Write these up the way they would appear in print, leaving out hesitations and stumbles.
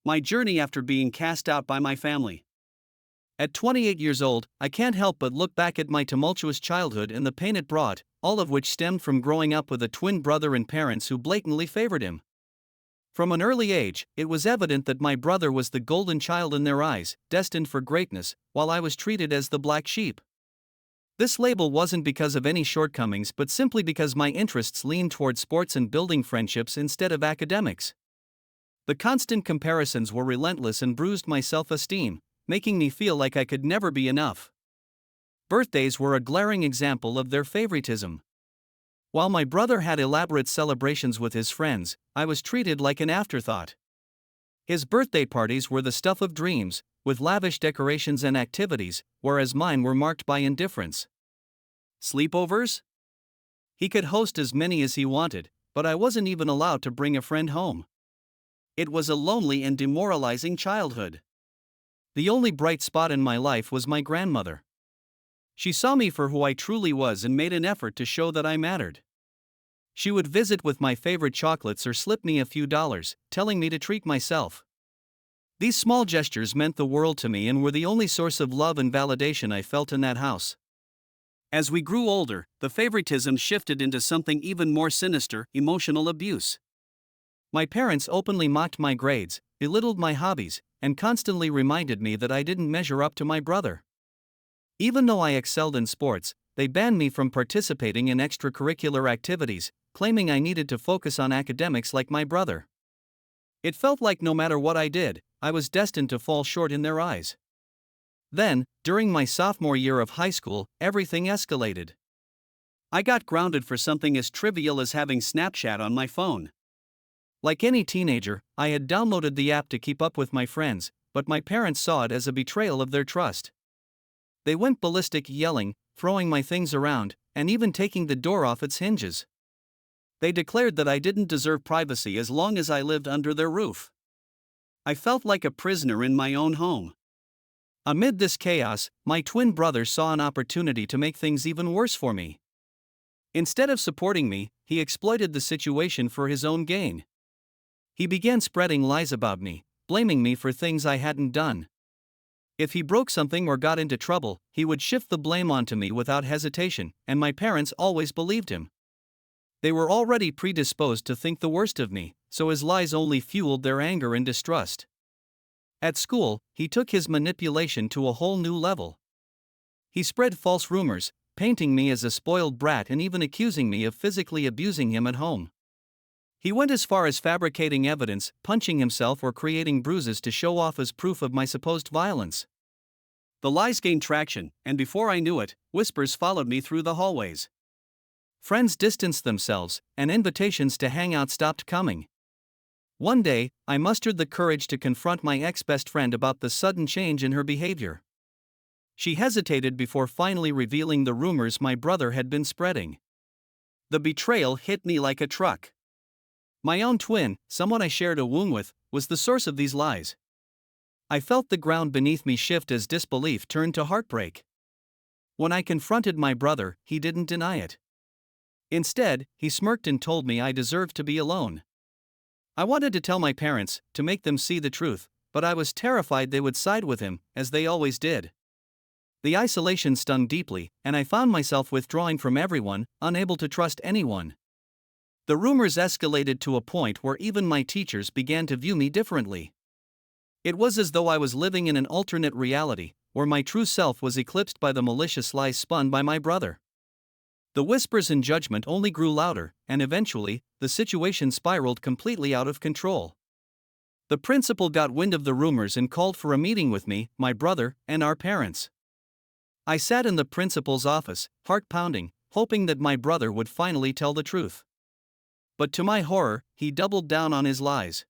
My journey after being cast out by my family. At 28 years old, I can't help but look back at my tumultuous childhood and the pain it brought, all of which stemmed from growing up with a twin brother and parents who blatantly favored him. From an early age, it was evident that my brother was the golden child in their eyes, destined for greatness, while I was treated as the black sheep. This label wasn't because of any shortcomings but simply because my interests leaned toward sports and building friendships instead of academics. The constant comparisons were relentless and bruised my self-esteem, making me feel like I could never be enough. Birthdays were a glaring example of their favoritism. While my brother had elaborate celebrations with his friends, I was treated like an afterthought. His birthday parties were the stuff of dreams, with lavish decorations and activities, whereas mine were marked by indifference. Sleepovers? He could host as many as he wanted, but I wasn't even allowed to bring a friend home. It was a lonely and demoralizing childhood. The only bright spot in my life was my grandmother. She saw me for who I truly was and made an effort to show that I mattered. She would visit with my favorite chocolates or slip me a few dollars, telling me to treat myself. These small gestures meant the world to me and were the only source of love and validation I felt in that house. As we grew older, the favoritism shifted into something even more sinister: emotional abuse. My parents openly mocked my grades, belittled my hobbies, and constantly reminded me that I didn't measure up to my brother. Even though I excelled in sports, they banned me from participating in extracurricular activities, claiming I needed to focus on academics like my brother. It felt like no matter what I did, I was destined to fall short in their eyes. Then, during my sophomore year of high school, everything escalated. I got grounded for something as trivial as having Snapchat on my phone. Like any teenager, I had downloaded the app to keep up with my friends, but my parents saw it as a betrayal of their trust. They went ballistic, yelling, throwing my things around, and even taking the door off its hinges. They declared that I didn't deserve privacy as long as I lived under their roof. I felt like a prisoner in my own home. Amid this chaos, my twin brother saw an opportunity to make things even worse for me. Instead of supporting me, he exploited the situation for his own gain. He began spreading lies about me, blaming me for things I hadn't done. If he broke something or got into trouble, he would shift the blame onto me without hesitation, and my parents always believed him. They were already predisposed to think the worst of me, so his lies only fueled their anger and distrust. At school, he took his manipulation to a whole new level. He spread false rumors, painting me as a spoiled brat and even accusing me of physically abusing him at home. He went as far as fabricating evidence, punching himself or creating bruises to show off as proof of my supposed violence. The lies gained traction, and before I knew it, whispers followed me through the hallways. Friends distanced themselves, and invitations to hang out stopped coming. One day, I mustered the courage to confront my ex-best friend about the sudden change in her behavior. She hesitated before finally revealing the rumors my brother had been spreading. The betrayal hit me like a truck. My own twin, someone I shared a womb with, was the source of these lies. I felt the ground beneath me shift as disbelief turned to heartbreak. When I confronted my brother, he didn't deny it. Instead, he smirked and told me I deserved to be alone. I wanted to tell my parents, to make them see the truth, but I was terrified they would side with him, as they always did. The isolation stung deeply, and I found myself withdrawing from everyone, unable to trust anyone. The rumors escalated to a point where even my teachers began to view me differently. It was as though I was living in an alternate reality, where my true self was eclipsed by the malicious lies spun by my brother. The whispers and judgment only grew louder, and eventually, the situation spiraled completely out of control. The principal got wind of the rumors and called for a meeting with me, my brother, and our parents. I sat in the principal's office, heart pounding, hoping that my brother would finally tell the truth. But to my horror, he doubled down on his lies.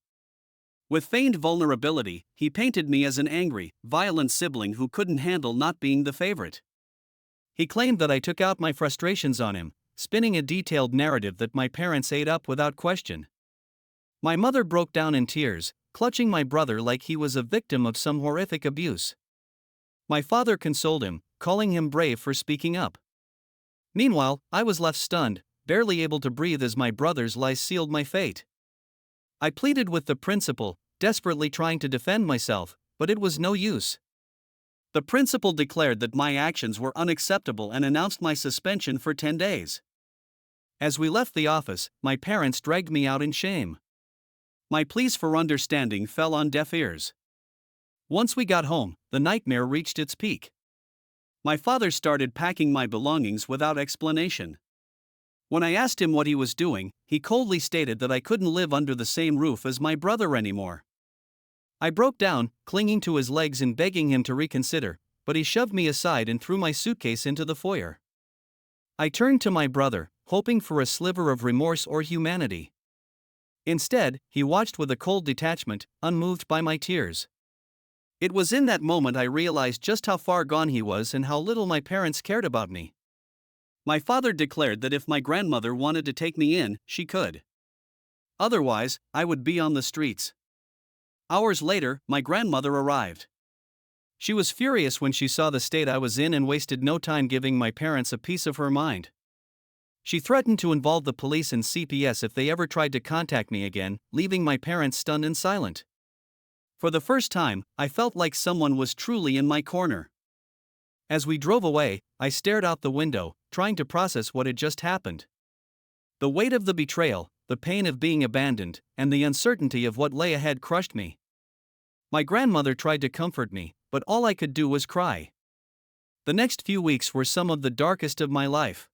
With feigned vulnerability, he painted me as an angry, violent sibling who couldn't handle not being the favorite. He claimed that I took out my frustrations on him, spinning a detailed narrative that my parents ate up without question. My mother broke down in tears, clutching my brother like he was a victim of some horrific abuse. My father consoled him, calling him brave for speaking up. Meanwhile, I was left stunned, barely able to breathe as my brother's lies sealed my fate. I pleaded with the principal, desperately trying to defend myself, but it was no use. The principal declared that my actions were unacceptable and announced my suspension for 10 days. As we left the office, my parents dragged me out in shame. My pleas for understanding fell on deaf ears. Once we got home, the nightmare reached its peak. My father started packing my belongings without explanation. When I asked him what he was doing, he coldly stated that I couldn't live under the same roof as my brother anymore. I broke down, clinging to his legs and begging him to reconsider, but he shoved me aside and threw my suitcase into the foyer. I turned to my brother, hoping for a sliver of remorse or humanity. Instead, he watched with a cold detachment, unmoved by my tears. It was in that moment I realized just how far gone he was and how little my parents cared about me. My father declared that if my grandmother wanted to take me in, she could. Otherwise, I would be on the streets. Hours later, my grandmother arrived. She was furious when she saw the state I was in and wasted no time giving my parents a piece of her mind. She threatened to involve the police and CPS if they ever tried to contact me again, leaving my parents stunned and silent. For the first time, I felt like someone was truly in my corner. As we drove away, I stared out the window, trying to process what had just happened. The weight of the betrayal, the pain of being abandoned, and the uncertainty of what lay ahead crushed me. My grandmother tried to comfort me, but all I could do was cry. The next few weeks were some of the darkest of my life.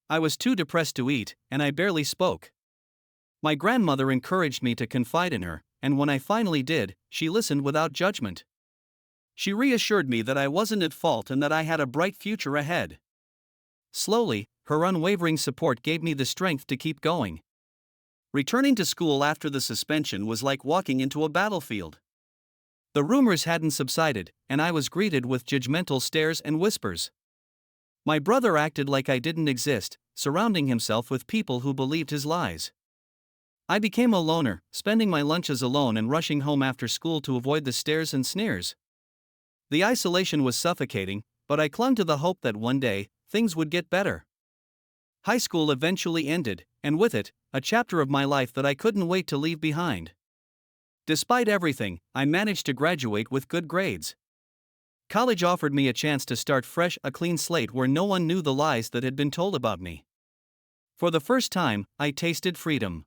I was too depressed to eat, and I barely spoke. My grandmother encouraged me to confide in her, and when I finally did, she listened without judgment. She reassured me that I wasn't at fault and that I had a bright future ahead. Slowly, her unwavering support gave me the strength to keep going. Returning to school after the suspension was like walking into a battlefield. The rumors hadn't subsided, and I was greeted with judgmental stares and whispers. My brother acted like I didn't exist, surrounding himself with people who believed his lies. I became a loner, spending my lunches alone and rushing home after school to avoid the stares and sneers. The isolation was suffocating, but I clung to the hope that one day, things would get better. High school eventually ended, and with it, a chapter of my life that I couldn't wait to leave behind. Despite everything, I managed to graduate with good grades. College offered me a chance to start fresh, a clean slate where no one knew the lies that had been told about me. For the first time, I tasted freedom.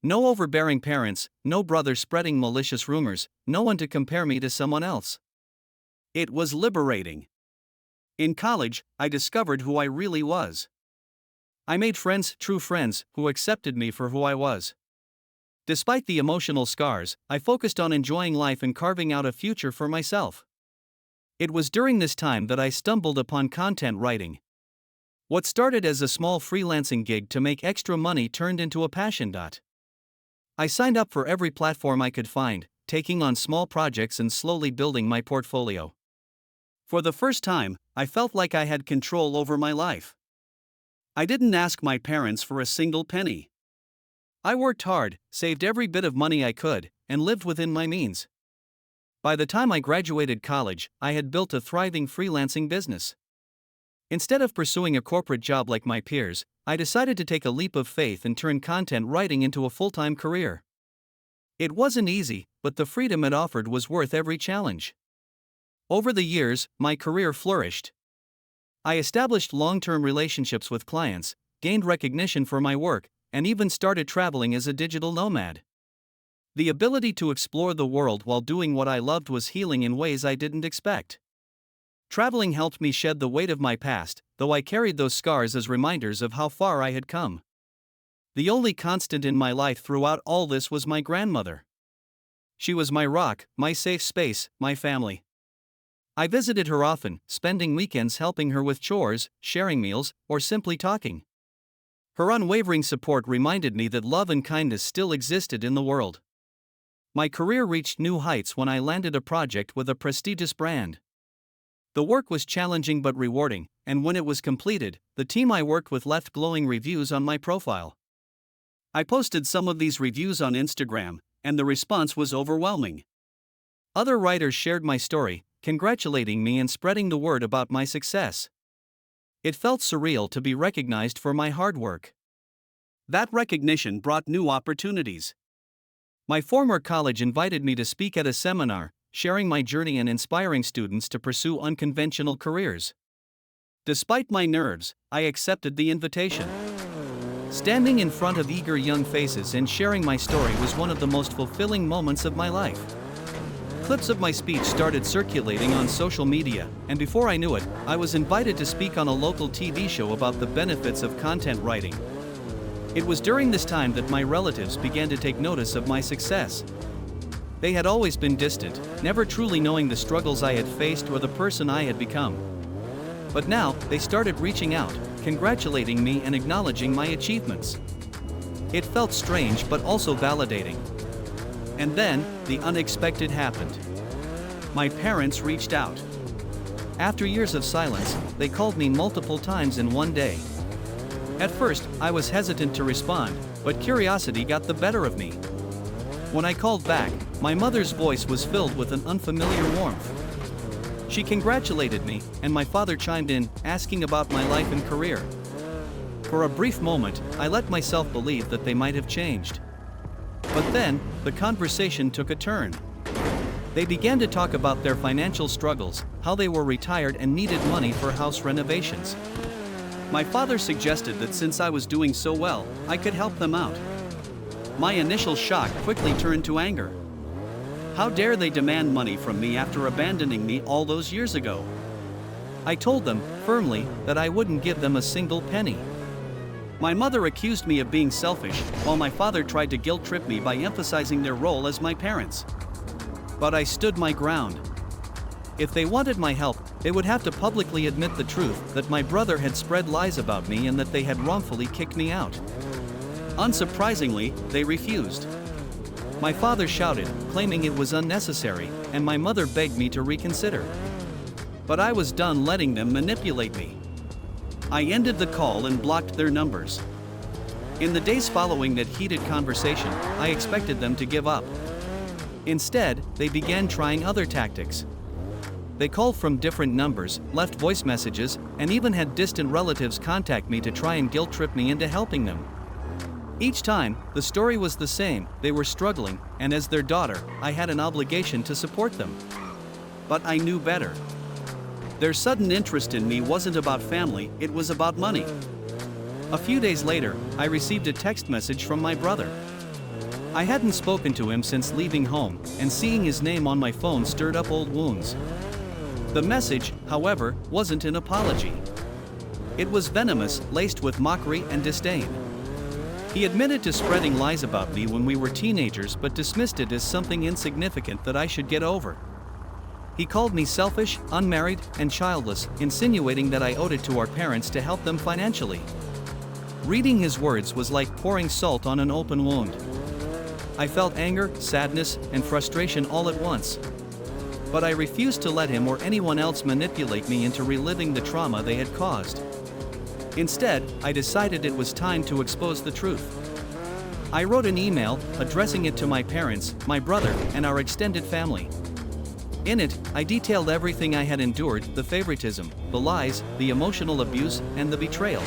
No overbearing parents, no brother spreading malicious rumors, no one to compare me to someone else. It was liberating. In college, I discovered who I really was. I made friends, true friends, who accepted me for who I was. Despite the emotional scars, I focused on enjoying life and carving out a future for myself. It was during this time that I stumbled upon content writing. What started as a small freelancing gig to make extra money turned into a passion. I signed up for every platform I could find, taking on small projects and slowly building my portfolio. For the first time, I felt like I had control over my life. I didn't ask my parents for a single penny. I worked hard, saved every bit of money I could, and lived within my means. By the time I graduated college, I had built a thriving freelancing business. Instead of pursuing a corporate job like my peers, I decided to take a leap of faith and turn content writing into a full-time career. It wasn't easy, but the freedom it offered was worth every challenge. Over the years, my career flourished. I established long-term relationships with clients, gained recognition for my work, and even started traveling as a digital nomad. The ability to explore the world while doing what I loved was healing in ways I didn't expect. Traveling helped me shed the weight of my past, though I carried those scars as reminders of how far I had come. The only constant in my life throughout all this was my grandmother. She was my rock, my safe space, my family. I visited her often, spending weekends helping her with chores, sharing meals, or simply talking. Her unwavering support reminded me that love and kindness still existed in the world. My career reached new heights when I landed a project with a prestigious brand. The work was challenging but rewarding, and when it was completed, the team I worked with left glowing reviews on my profile. I posted some of these reviews on Instagram, and the response was overwhelming. Other writers shared my story, congratulating me and spreading the word about my success. It felt surreal to be recognized for my hard work. That recognition brought new opportunities. My former college invited me to speak at a seminar, sharing my journey and inspiring students to pursue unconventional careers. Despite my nerves, I accepted the invitation. Standing in front of eager young faces and sharing my story was one of the most fulfilling moments of my life. Clips of my speech started circulating on social media, and before I knew it, I was invited to speak on a local TV show about the benefits of content writing. It was during this time that my relatives began to take notice of my success. They had always been distant, never truly knowing the struggles I had faced or the person I had become. But now, they started reaching out, congratulating me and acknowledging my achievements. It felt strange but also validating. And then, the unexpected happened. My parents reached out. After years of silence, they called me multiple times in one day. At first, I was hesitant to respond, but curiosity got the better of me. When I called back, my mother's voice was filled with an unfamiliar warmth. She congratulated me, and my father chimed in, asking about my life and career. For a brief moment, I let myself believe that they might have changed. But then, the conversation took a turn. They began to talk about their financial struggles, how they were retired and needed money for house renovations. My father suggested that since I was doing so well, I could help them out. My initial shock quickly turned to anger. How dare they demand money from me after abandoning me all those years ago? I told them, firmly, that I wouldn't give them a single penny. My mother accused me of being selfish, while my father tried to guilt-trip me by emphasizing their role as my parents. But I stood my ground. If they wanted my help, they would have to publicly admit the truth that my brother had spread lies about me and that they had wrongfully kicked me out. Unsurprisingly, they refused. My father shouted, claiming it was unnecessary, and my mother begged me to reconsider. But I was done letting them manipulate me. I ended the call and blocked their numbers. In the days following that heated conversation, I expected them to give up. Instead, they began trying other tactics. They called from different numbers, left voice messages, and even had distant relatives contact me to try and guilt-trip me into helping them. Each time, the story was the same: they were struggling, and as their daughter, I had an obligation to support them. But I knew better. Their sudden interest in me wasn't about family, it was about money. A few days later, I received a text message from my brother. I hadn't spoken to him since leaving home, and seeing his name on my phone stirred up old wounds. The message, however, wasn't an apology. It was venomous, laced with mockery and disdain. He admitted to spreading lies about me when we were teenagers but dismissed it as something insignificant that I should get over. He called me selfish, unmarried, and childless, insinuating that I owed it to our parents to help them financially. Reading his words was like pouring salt on an open wound. I felt anger, sadness, and frustration all at once. But I refused to let him or anyone else manipulate me into reliving the trauma they had caused. Instead, I decided it was time to expose the truth. I wrote an email, addressing it to my parents, my brother, and our extended family. In it, I detailed everything I had endured: the favoritism, the lies, the emotional abuse, and the betrayal.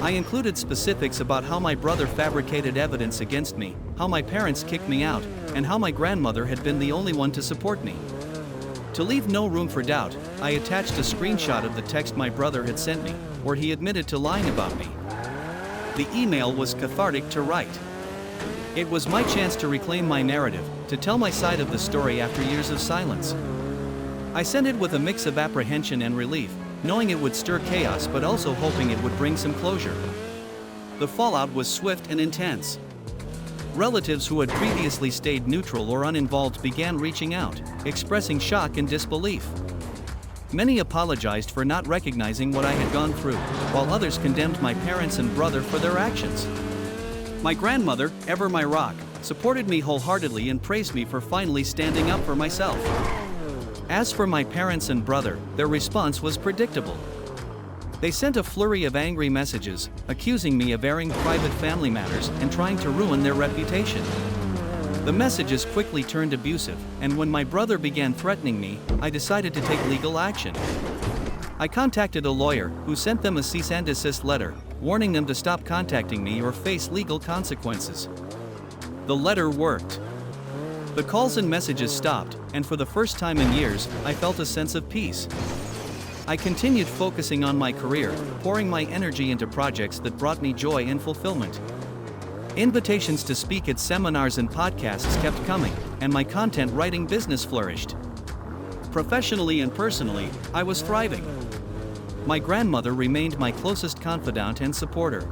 I included specifics about how my brother fabricated evidence against me, how my parents kicked me out, and how my grandmother had been the only one to support me. To leave no room for doubt, I attached a screenshot of the text my brother had sent me, where he admitted to lying about me. The email was cathartic to write. It was my chance to reclaim my narrative, to tell my side of the story after years of silence. I sent it with a mix of apprehension and relief, knowing it would stir chaos but also hoping it would bring some closure. The fallout was swift and intense. Relatives who had previously stayed neutral or uninvolved began reaching out, expressing shock and disbelief. Many apologized for not recognizing what I had gone through, while others condemned my parents and brother for their actions. My grandmother, ever my rock, supported me wholeheartedly and praised me for finally standing up for myself. As for my parents and brother, their response was predictable. They sent a flurry of angry messages, accusing me of airing private family matters and trying to ruin their reputation. The messages quickly turned abusive, and when my brother began threatening me, I decided to take legal action. I contacted a lawyer, who sent them a cease and desist letter, warning them to stop contacting me or face legal consequences. The letter worked. The calls and messages stopped, and for the first time in years, I felt a sense of peace. I continued focusing on my career, pouring my energy into projects that brought me joy and fulfillment. Invitations to speak at seminars and podcasts kept coming, and my content writing business flourished. Professionally and personally, I was thriving. My grandmother remained my closest confidant and supporter.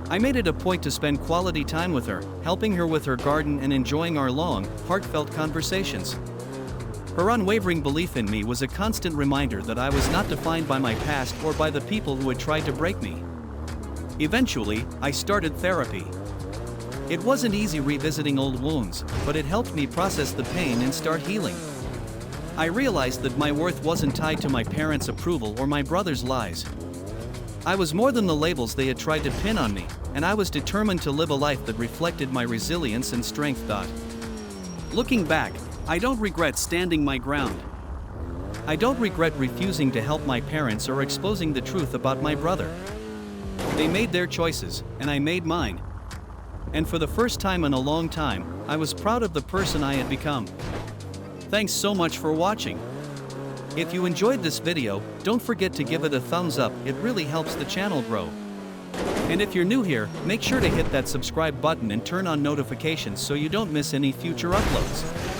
I made it a point to spend quality time with her, helping her with her garden and enjoying our long, heartfelt conversations. Her unwavering belief in me was a constant reminder that I was not defined by my past or by the people who had tried to break me. Eventually, I started therapy. It wasn't easy revisiting old wounds, but it helped me process the pain and start healing. I realized that my worth wasn't tied to my parents' approval or my brother's lies. I was more than the labels they had tried to pin on me, and I was determined to live a life that reflected my resilience and strength. Looking back, I don't regret standing my ground. I don't regret refusing to help my parents or exposing the truth about my brother. They made their choices, and I made mine. And for the first time in a long time, I was proud of the person I had become. Thanks so much for watching. If you enjoyed this video, don't forget to give it a thumbs up, it really helps the channel grow. And if you're new here, make sure to hit that subscribe button and turn on notifications so you don't miss any future uploads.